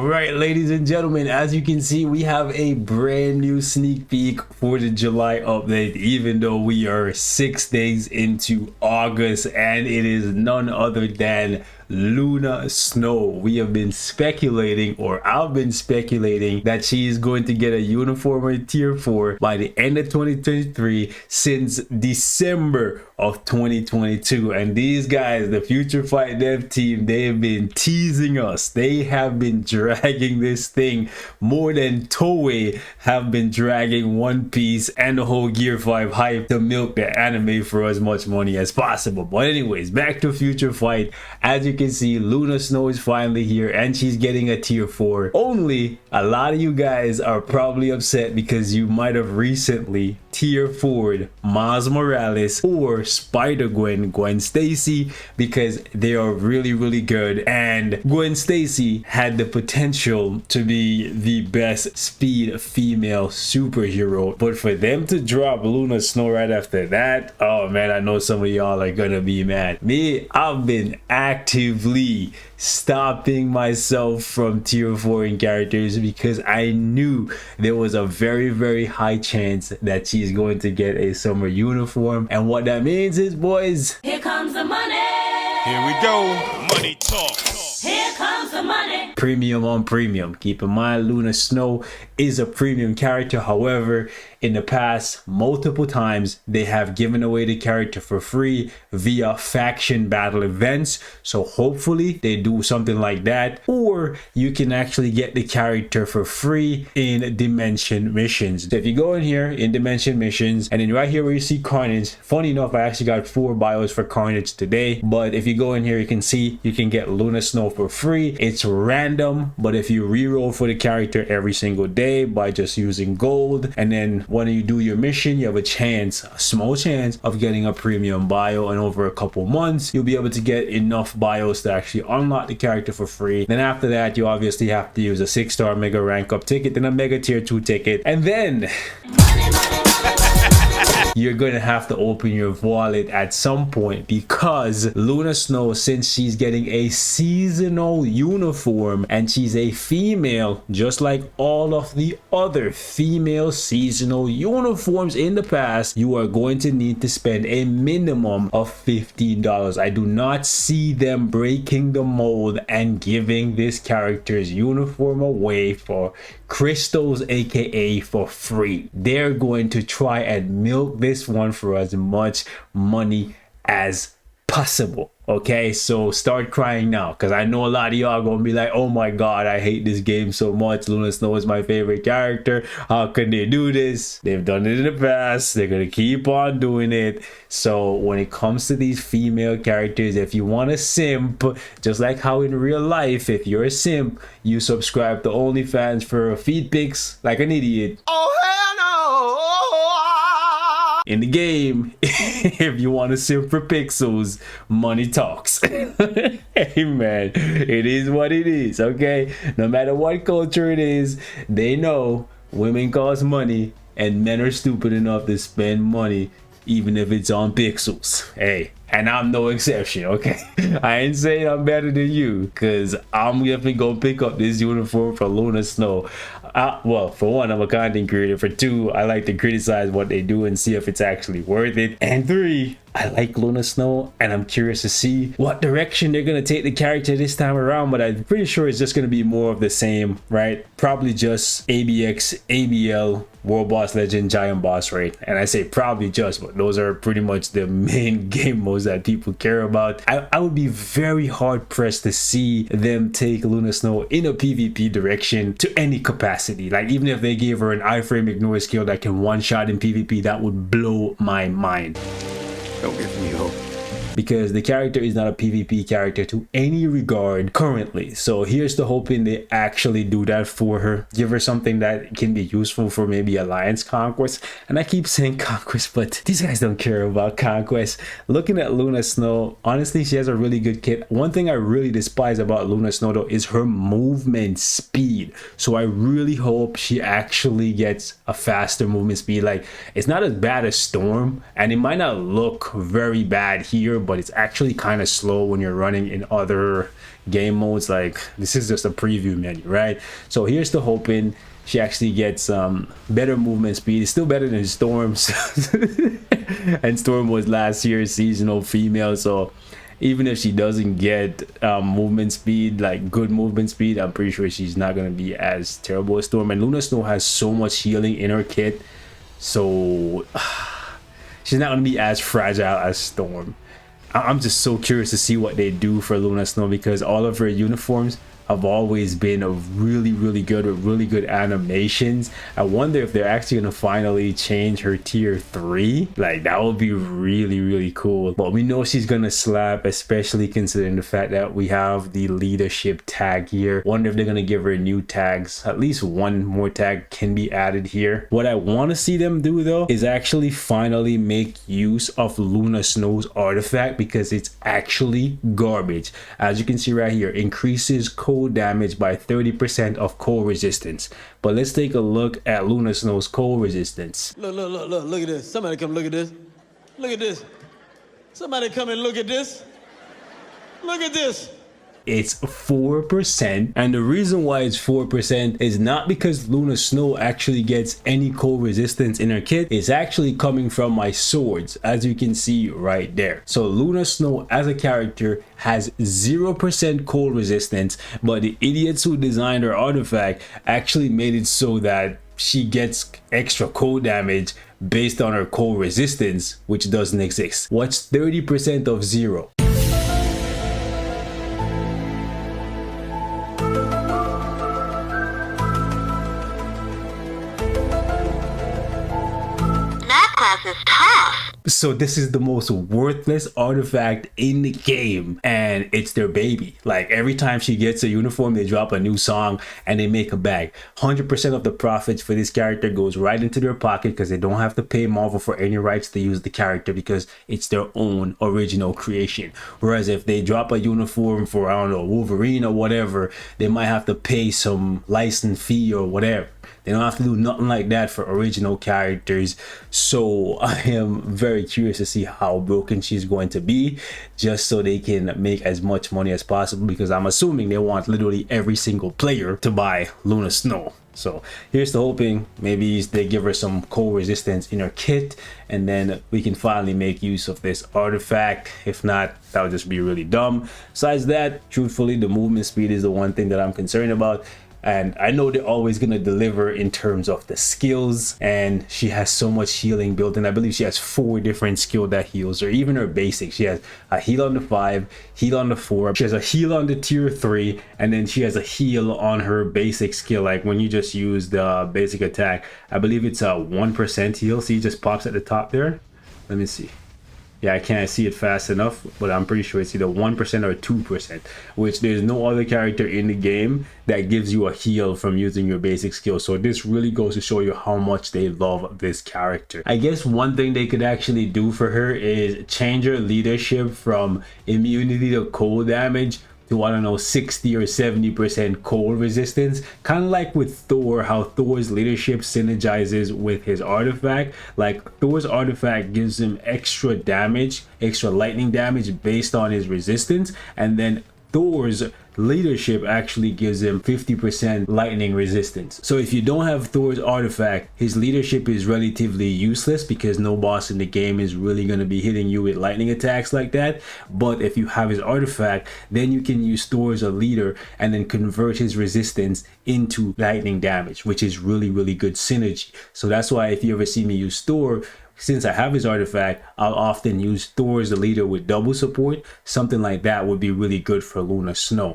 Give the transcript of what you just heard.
All right, ladies and gentlemen, as you can see, we have a brand new sneak peek for the July update, even though we are 6 days into August, and it is none other than Luna Snow. We have been speculating, or I've been speculating, that she is going to get a uniform or tier 4 by the end of 2023 since December of 2022. And these guys, the Future Fight Dev team, they have been teasing us. They have been dragging this thing more than Toei have been dragging One Piece and the whole Gear 5 hype to milk the anime for as much money as possible. But anyways, back to Future Fight. As you can see, Luna Snow is finally here and she's getting a tier 4. Only a lot of you guys are probably upset because you might have recently tier 4'd Miles Morales or Spider-Gwen, Gwen Stacy, because they are really good, and Gwen Stacy had the potential to be the best speed female superhero, but for them to drop Luna Snow right after that, oh man, I know some of y'all are gonna be mad. Me, I've been actively stopping myself from tier 4 characters because I knew there was a very high chance that she's going to get a summer uniform, and what that means is, boys, here comes the money. Here we go. Money talk. Here comes the money. Premium on premium. Keep in mind, Luna Snow is a premium character. However, in the past, multiple times, they have given away the character for free via faction battle events. So hopefully they do something like that. Or you can actually get the character for free in Dimension missions. So if you go in here in Dimension missions, and then right here where you see Carnage, funny enough, I actually got 4 bios for Carnage today. But if you go in here, you can see you can get Luna Snow for free. It's random, but if you reroll for the character every single day by just using gold, and then when you do your mission, you have a chance, a small chance, of getting a premium bio, and over a couple months you'll be able to get enough bios to actually unlock the character for free. Then after that, you obviously have to use a 6-star mega rank up ticket, then a mega tier 2 ticket, and then you're gonna have to open your wallet at some point, because Luna Snow, since she's getting a seasonal uniform and she's a female, just like all of the other female seasonal uniforms in the past, you are going to need to spend a minimum of $15. I do not see them breaking the mold and giving this character's uniform away for crystals, aka for free. They're going to try and milk this one for as much money as possible. Okay, so start crying now, because I know a lot of y'all are gonna be like, oh my god, I hate this game so much. Luna Snow is my favorite character. How can they do this? They've done it in the past. They're gonna keep on doing it. So when it comes to these female characters, if you want to simp, just like how in real life, if you're a simp, you subscribe to OnlyFans for feed pics like an idiot. Oh hell no! In the game, if you want to simp for pixels, money talks. Hey man, it is what it is, okay? No matter what culture it is, they know women cost money and men are stupid enough to spend money even if it's on pixels. Hey, and I'm no exception, okay? I ain't saying I'm better than you, because I'm definitely gonna pick up this uniform for Luna Snow. Well, for one, I'm a content creator. For two, I like to criticize what they do and see if it's actually worth it. And 3, I like Luna Snow, and I'm curious to see what direction they're gonna take the character this time around, but I'm pretty sure it's just gonna be more of the same, right? Probably just ABX, ABL, World Boss Legend, Giant Boss Raid. And I say probably just, but those are pretty much the main game modes that people care about. I would be very hard pressed to see them take Luna Snow in a PvP direction to any capacity. Like, even if they gave her an iframe ignore skill that can one-shot in PvP, that would blow my mind. Don't give me hope. Because the character is not a PvP character to any regard currently. So here's the hoping they actually do that for her. Give her something that can be useful for maybe Alliance Conquest. And I keep saying Conquest, but these guys don't care about Conquest. Looking at Luna Snow, honestly, she has a really good kit. One thing I really despise about Luna Snow though is her movement speed. So I really hope she actually gets a faster movement speed. Like, it's not as bad as Storm, and it might not look very bad here, but it's actually kind of slow when you're running in other game modes. Like, this is just a preview menu, right? So here's the hoping she actually gets better movement speed. It's still better than Storm's. And Storm was last year's seasonal female, so even if she doesn't get movement speed, like good movement speed, I'm pretty sure she's not going to be as terrible as Storm. And Luna Snow has so much healing in her kit, so she's not going to be as fragile as Storm. I'm just so curious to see what they do for Luna Snow, because all of her uniforms have always been a really good with really good animations. I wonder if they're actually gonna finally change her tier 3. Like, that would be really cool. But we know she's gonna slap, especially considering the fact that we have the leadership tag here. Wonder if they're gonna give her new tags. At least one more tag can be added here. What I want to see them do though is actually finally make use of Luna Snow's artifact, because it's actually garbage. As you can see right here, increases cold damage by 30% of cold resistance. But let's take a look at Luna Snow's cold resistance. Look at this. Somebody come look at this. Look at this. Somebody come and look at this. Look at this. It's 4%, and the reason why it's 4% is not because Luna Snow actually gets any cold resistance in her kit. It's actually coming from my swords, as you can see right there. So Luna Snow as a character has 0% cold resistance, but the idiots who designed her artifact actually made it so that she gets extra cold damage based on her cold resistance, which doesn't exist. What's 30% of 0? So this is the most worthless artifact in the game, and it's their baby. Like, every time she gets a uniform, they drop a new song and they make a bag. 100% of the profits for this character goes right into their pocket, because they don't have to pay Marvel for any rights to use the character, because it's their own original creation. Whereas if they drop a uniform for, I don't know, Wolverine or whatever, they might have to pay some license fee or whatever. They don't have to do nothing like that for original characters. So I am very curious to see how broken she's going to be, just so they can make as much money as possible, because I'm assuming they want literally every single player to buy Luna Snow. So here's the hoping. Maybe they give her some cold resistance in her kit, and then we can finally make use of this artifact. If not, that would just be really dumb. Besides that, truthfully, the movement speed is the one thing that I'm concerned about. And I know they're always going to deliver in terms of the skills, and she has so much healing built in. I believe she has 4 different skills that heals her, even her basics. She has a heal on the 5, heal on the 4, she has a heal on the tier 3, and then she has a heal on her basic skill. Like when you just use the basic attack, I believe it's a 1% heal. See, it just pops at the top there. Let me see. Yeah, I can't see it fast enough, but I'm pretty sure it's either 1% or 2%, which there's no other character in the game that gives you a heal from using your basic skill. So this really goes to show you how much they love this character. I guess one thing they could actually do for her is change her leadership from immunity to cold damage to, I don't know, 60 or 70% cold resistance. Kind of like with Thor, how Thor's leadership synergizes with his artifact. Like, Thor's artifact gives him extra damage, extra lightning damage based on his resistance, and then Thor's leadership actually gives him 50% lightning resistance. So if you don't have Thor's artifact, his leadership is relatively useless, because no boss in the game is really going to be hitting you with lightning attacks like that. But if you have his artifact, then you can use Thor as a leader and then convert his resistance into lightning damage, which is really good synergy. So that's why if you ever see me use Thor, since I have his artifact, I'll often use Thor as the leader with double support. Something like that would be really good for Luna Snow.